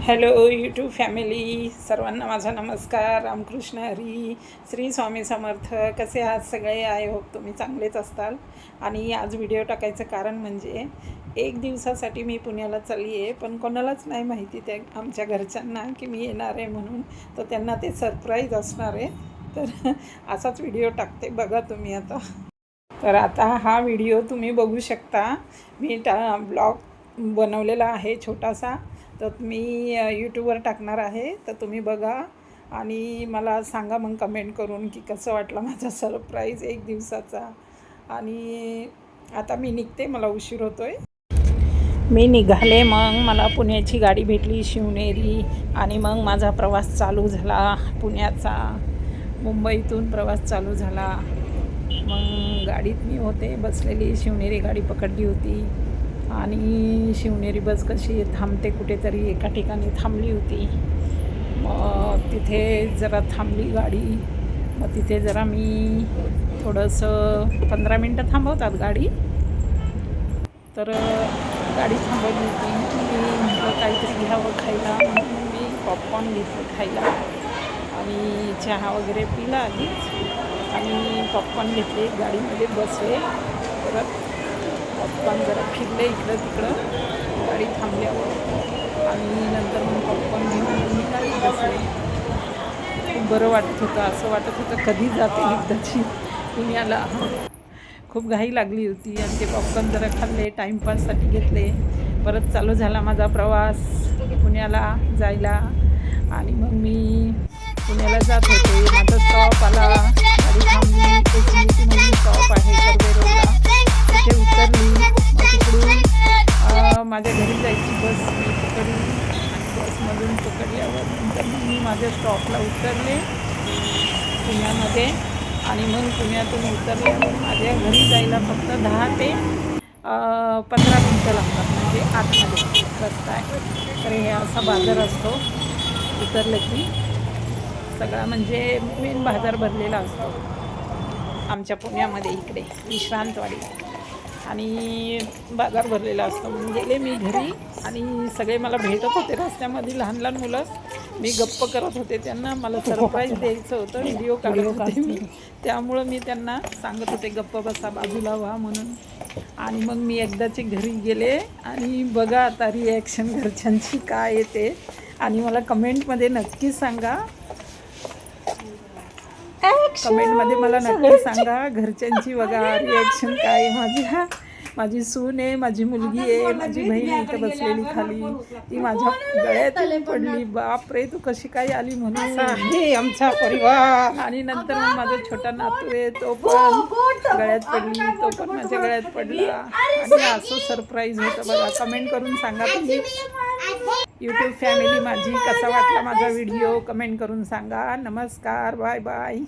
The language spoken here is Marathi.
हॅलो यूट्यूब फॅमिली, सर्वांना माझा नमस्कार. रामकृष्ण हरी, श्री स्वामी समर्थ. कसे आहात सगळे? आय होप तुम्ही चांगलेच असताल. आणि आज व्हिडिओ टाकायचं कारण म्हणजे एक दिवसासाठी मी पुण्याला चालली आहे, पण कोणालाच नाही माहिती त्या आमच्या घरच्यांना की मी येणार आहे म्हणून. तर त्यांना ते सरप्राईज असणार आहे. तर असाच व्हिडिओ टाकते, बघा तुम्ही आता. तर आता हा व्हिडिओ तुम्ही बघू शकता. मी ब्लॉग बनवलेला आहे छोटासा, तर मी यूट्यूबवर टाकणार आहे. तर तुम्ही बघा आणि मला सांगा मग कमेंट करून की कसं वाटलं माझा सरप्राईज एक दिवसाचा. आणि आता मी निघते, मला उशीर होतो आहे. मी निघाले, मग मला पुण्याची गाडी भेटली शिवनेरी. आणि मग माझा प्रवास चालू झाला पुण्याचा. मुंबईतून प्रवास चालू झाला. मग गाडीत मी होते बसलेली, शिवनेरी गाडी पकडली होती. आणि शिवनेरी बस कशी थांबते कुठेतरी एका ठिकाणी थांबली होती. मग तिथे जरा थांबली गाडी. मग तिथे जरा मी थोडंसं 15 मिनटं थांबवतात गाडी. तर गाडी थांबवली होती. मी म्हटलं काहीतरी घ्यावं खायला, म्हणून मी पॉपकॉर्न घेतलं खायला आणि चहा वगैरे पिला आधीच. आणि पॉपकॉर्न घेतले, गाडीमध्ये बसले. परत पॉपकॉर्न जरा फिरले इकडं तिकडं गाडी थांबल्यावर. आणि नंतर मग पॉपकॉर्न घेऊन मी गाडीत बसले. खूप बरं वाटत होतं, असं वाटत होतं कधी जाते एकदाची पुण्याला. खूप घाई लागली होती आणि ते पॉपकॉर्न जरा खाल्ले, टाईमपाससाठी घेतले. परत चालू झाला माझा प्रवास पुण्याला जायला. आणि मग मी पुण्याला जात होते. माझा स्टॉप आला, गाडी थांबली. एसएमटी म्हणून स्टॉप आहे कर्वे रोडला, तिथे उतरली. मग तिकडून माझ्या घरी जायची बस मी पकडली. बसमधून पकडल्यावर नंतर मी माझ्या स्टॉपला उतरले पुण्यामध्ये. आणि मग पुण्यातून उतरल्यावर माझ्या घरी जायला फक्त 10 ते 15 मिनटं लागतात, म्हणजे आतमध्ये रस्ता आहे. तर हे असा बाजार असतो, उतरलं की सगळा म्हणजे मेन बाजार भरलेला असतो आमच्या पुण्यामध्ये. इकडे विश्रांतवाडी आणि बाजार भरलेला असतो. मग गेले मी घरी आणि सगळे मला भेटत होते रस्त्यामध्ये, लहान लहान मुलं. मी गप्प करत होते त्यांना, मला सरप्राईज द्यायचं होतं, व्हिडिओ काढत होते मी. त्यामुळं मी त्यांना सांगत होते गप्प बसा, बाजूला व्हा म्हणून. आणि मग मी एकदाचे घरी गेले आणि बघा आता रिॲक्शन घरच्यांची काय येते. आणि मला कमेंटमध्ये नक्की सांगा, कमेंटमध्ये मला नक्की सांगा घरच्यांची बघा रिॲक्शन काय आहे. माझी सून आहे, माझी मुलगी आहे, माझी बहीण इथं बसलेली खाली, ती माझ्या गळ्यात पडली. बाप रे, तू कशी काय आली म्हणून आहे आमचा परिवार. आणि नंतर मग माझा छोटा नातू आहे, तो पण गळ्यात पडली, तो पण माझ्या गळ्यात पडला. आणि असं सरप्राईज होतं बघा. कमेंट करून सांगा तुम्ही यूट्यूब फॅमिली माझी, कसा वाटला माझा व्हिडिओ कमेंट करून सांगा. नमस्कार, बाय बाय.